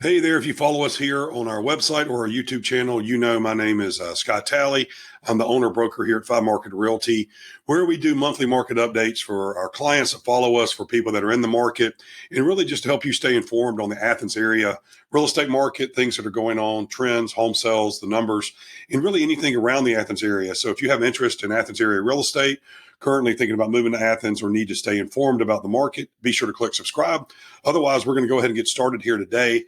Hey there, if you follow us here on our website or our YouTube channel, you know my name is Scott Talley. I'm the owner broker here at 5Market Realty, where we do monthly market updates for our clients that follow us, for people that are in the market, and really just to help you stay informed on the Athens area real estate market, things that are going on, trends, home sales, the numbers, and really anything around the Athens area. So if you have interest in Athens area real estate, currently thinking about moving to Athens, or need to stay informed about the market, be sure to click subscribe. Otherwise, we're going to go ahead and get started here today.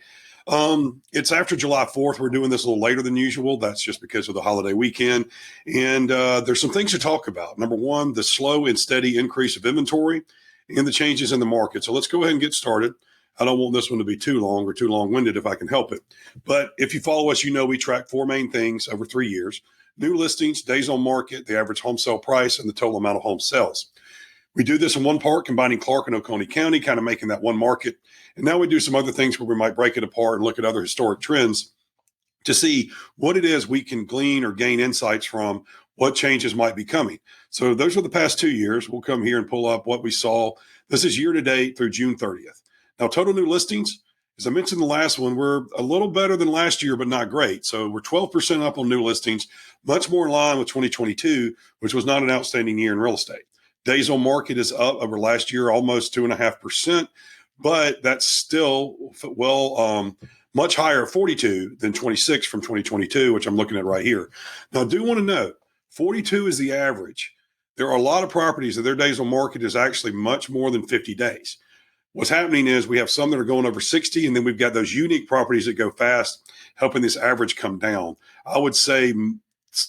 It's after July 4th. We're doing this a little later than usual. That's just because of the holiday weekend. And there's some things to talk about. Number one, the slow and steady increase of inventory and the changes in the market. So let's go ahead and get started. I don't want this one to be too long or too long-winded if I can help it. But if you follow us, you know we track four main things over 3 years: new listings, days on market, the average home sale price, and the total amount of home sales. We do this in one part, combining Clark and Oconee County, kind of making that one market. And now we do some other things where we might break it apart and look at other historic trends to see what it is we can glean or gain insights from, what changes might be coming. So those are the past 2 years. We'll come here and pull up what we saw. This is year to date through June 30th. Now, total new listings, as I mentioned the last one, we're a little better than last year, but not great. So we're 12% up on new listings, much more in line with 2022, which was not an outstanding year in real estate. Days on market is up over last year, almost 2.5%, but that's still much higher, 42 than 26 from 2022, which I'm looking at right here. Now, I do want to note, 42 is the average. There are a lot of properties that their days on market is actually much more than 50 days. What's happening is we have some that are going over 60, and then we've got those unique properties that go fast, helping this average come down. I would say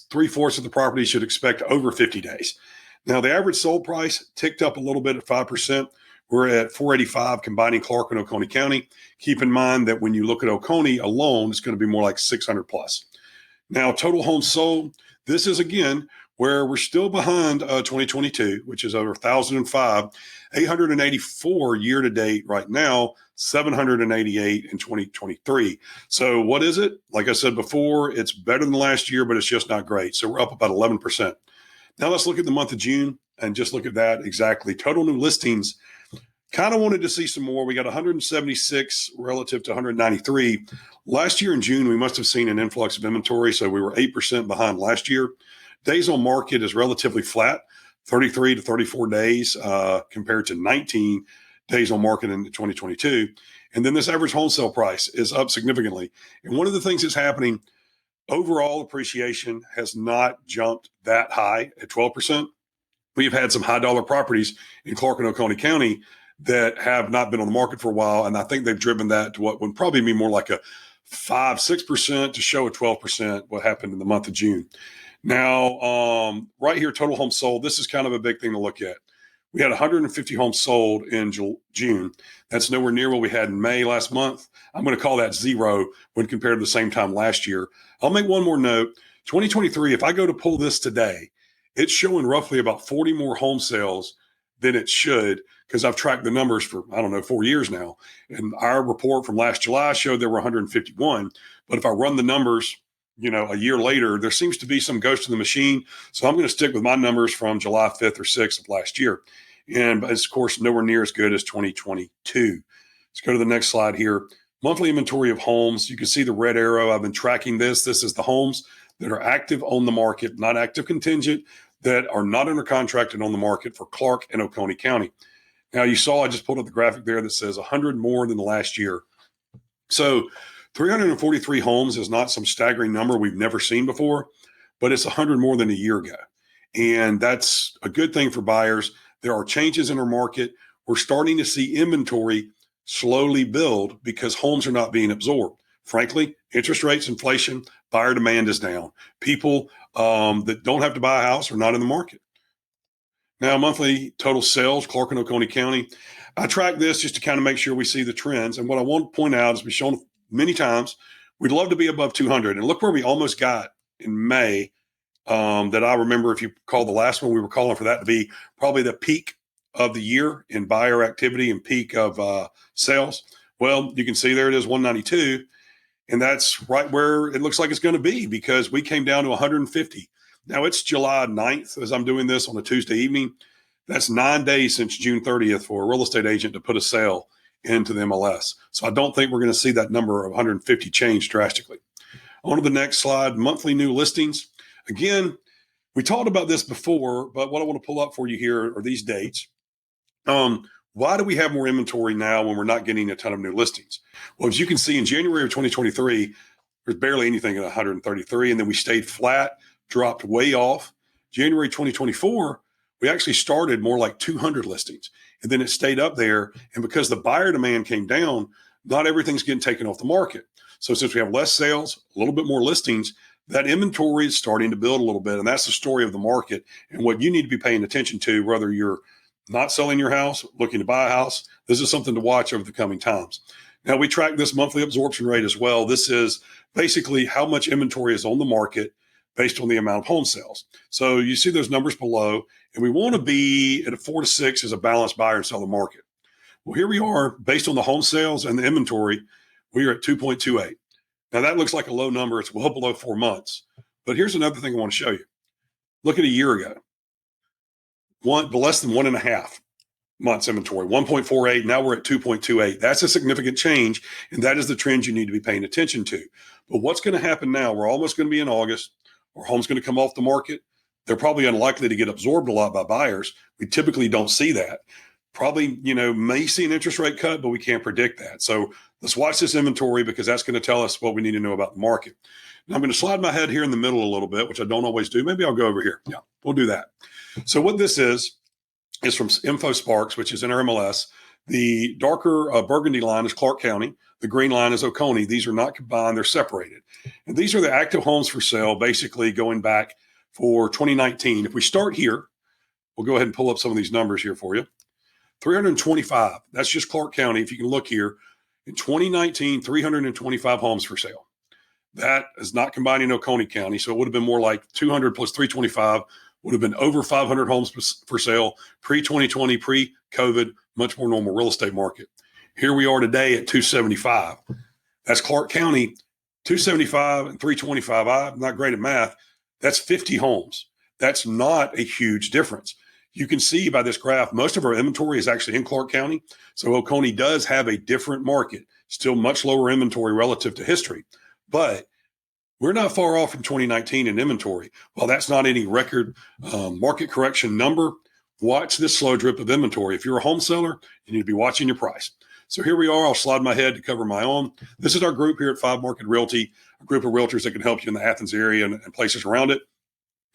3/4 of the properties should expect over 50 days. Now, the average sold price ticked up a little bit at 5%. We're at $485, combining Clark and Oconee County. Keep in mind that when you look at Oconee alone, it's going to be more like 600 plus. Now, total homes sold, this is again where we're still behind 2022, which is over 1,005, 884 year to date right now, 788 in 2023. So what is it? Like I said before, it's better than last year, but it's just not great. So we're up about 11%. Now let's look at the month of June and just look at that exactly. Total new listings, kind of wanted to see some more. We got 176 relative to 193. Last year in June, we must have seen an influx of inventory, so we were 8% behind last year. Days on market is relatively flat, 33 to 34 days compared to 19 days on market in 2022. And then this average home sale price is up significantly. And one of the things that's happening, overall appreciation has not jumped that high at 12%. We've had some high dollar properties in Clark and Oconee County that have not been on the market for a while. And I think they've driven that to what would probably be more like a 5-6% to show a 12% what happened in the month of June. Now, right here, total homes sold. This is kind of a big thing to look at. We had 150 homes sold in June. That's nowhere near what we had in May last month. I'm going to call that zero when compared to the same time last year. I'll make one more note. 2023, if I go to pull this today, it's showing roughly about 40 more home sales than it should, because I've tracked the numbers for, 4 years now. And our report from last July showed there were 151. But if I run the numbers, a year later, there seems to be some ghost in the machine. So I'm going to stick with my numbers from July 5th or 6th of last year. And it's, of course, nowhere near as good as 2022. Let's go to the next slide here. Monthly inventory of homes. You can see the red arrow. I've been tracking this. This is the homes that are active on the market, not active contingent, that are not under contract and on the market for Clark and Oconee County. Now, you saw I just pulled up the graphic there that says 100 more than the last year. So 343 homes is not some staggering number we've never seen before, but it's 100 more than a year ago. And that's a good thing for buyers. There are changes in our market. We're starting to see inventory slowly build because homes are not being absorbed. Frankly, interest rates, inflation, buyer demand is down. People that don't have to buy a house are not in the market. Now, monthly total sales, Clark and Oconee County. I track this just to kind of make sure we see the trends. And what I want to point out is we've shown many times, we'd love to be above 200. And look where we almost got in May. That I remember, if you call the last one, we were calling for that to be probably the peak of the year in buyer activity and peak of sales. Well, you can see there it is, 192. And that's right where it looks like it's going to be, because we came down to 150. Now, it's July 9th as I'm doing this on a Tuesday evening. That's 9 days since June 30th for a real estate agent to put a sale into the MLS. So I don't think we're going to see that number of 150 change drastically. On to the next slide, monthly new listings. Again, we talked about this before, but what I want to pull up for you here are these dates. Why do we have more inventory now when we're not getting a ton of new listings? Well, as you can see, in January of 2023, there's barely anything at 133, and then we stayed flat, dropped way off. January 2024, we actually started more like 200 listings, and then it stayed up there. And because the buyer demand came down, not everything's getting taken off the market. So since we have less sales, a little bit more listings, that inventory is starting to build a little bit. And that's the story of the market and what you need to be paying attention to, whether you're not selling your house, looking to buy a house. This is something to watch over the coming times. Now, we track this monthly absorption rate as well. This is basically how much inventory is on the market based on the amount of home sales. So you see those numbers below, and we want to be at a 4 to 6 as a balanced buyer and seller market. Well, here we are, based on the home sales and the inventory, we are at 2.28. Now, that looks like a low number. It's well below 4 months. But here's another thing I want to show you. Look at a year ago. Less than 1.5 months inventory, 1.48. Now we're at 2.28. That's a significant change, and that is the trend you need to be paying attention to. But what's going to happen now? We're almost going to be in August. Our home's going to come off the market. They're probably unlikely to get absorbed a lot by buyers. We typically don't see that. Probably, may see an interest rate cut, but we can't predict that. So let's watch this inventory because that's going to tell us what we need to know about the market. Now I'm going to slide my head here in the middle a little bit, which I don't always do. Maybe I'll go over here. Yeah, we'll do that. So what this is from InfoSparks, which is in our MLS. The darker burgundy line is Clark County. The green line is Oconee. These are not combined. They're separated. And these are the active homes for sale, basically going back for 2019. If we start here, we'll go ahead and pull up some of these numbers here for you. 325. That's just Clark County. If you can look here, in 2019, 325 homes for sale. That is not combining Oconee County. So it would have been more like 200 plus 325 would have been over 500 homes for sale pre-2020, pre-COVID, much more normal real estate market. Here we are today at 275. That's Clark County, 275 and 325. I'm not great at math. That's 50 homes. That's not a huge difference. You can see by this graph, most of our inventory is actually in Clark County. So Oconee does have a different market, still much lower inventory relative to history. But we're not far off from 2019 in inventory. While that's not any record market correction number, watch this slow drip of inventory. If you're a home seller, you need to be watching your price. So here we are. I'll slide my head to cover my own. This is our group here at 5Market Realty, a group of realtors that can help you in the Athens area and places around it.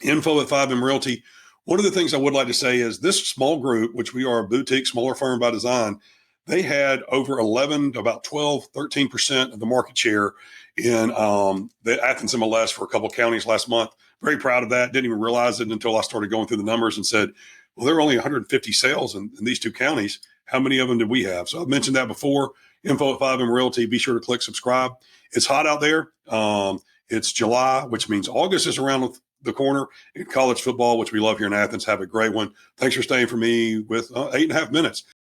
Info at 5M Realty. One of the things I would like to say is this small group, which we are a boutique, smaller firm by design, they had over 11 to about 12, 13% of the market share in the Athens MLS for a couple of counties last month. Very proud of that. Didn't even realize it until I started going through the numbers and said, well, there are only 150 sales in these two counties. How many of them did we have? So I've mentioned that before. Info at 5M Realty. Be sure to click subscribe. It's hot out there. It's July, which means August is around the corner, and college football, which we love here in Athens. Have a great one. Thanks for staying for me with 8.5 minutes.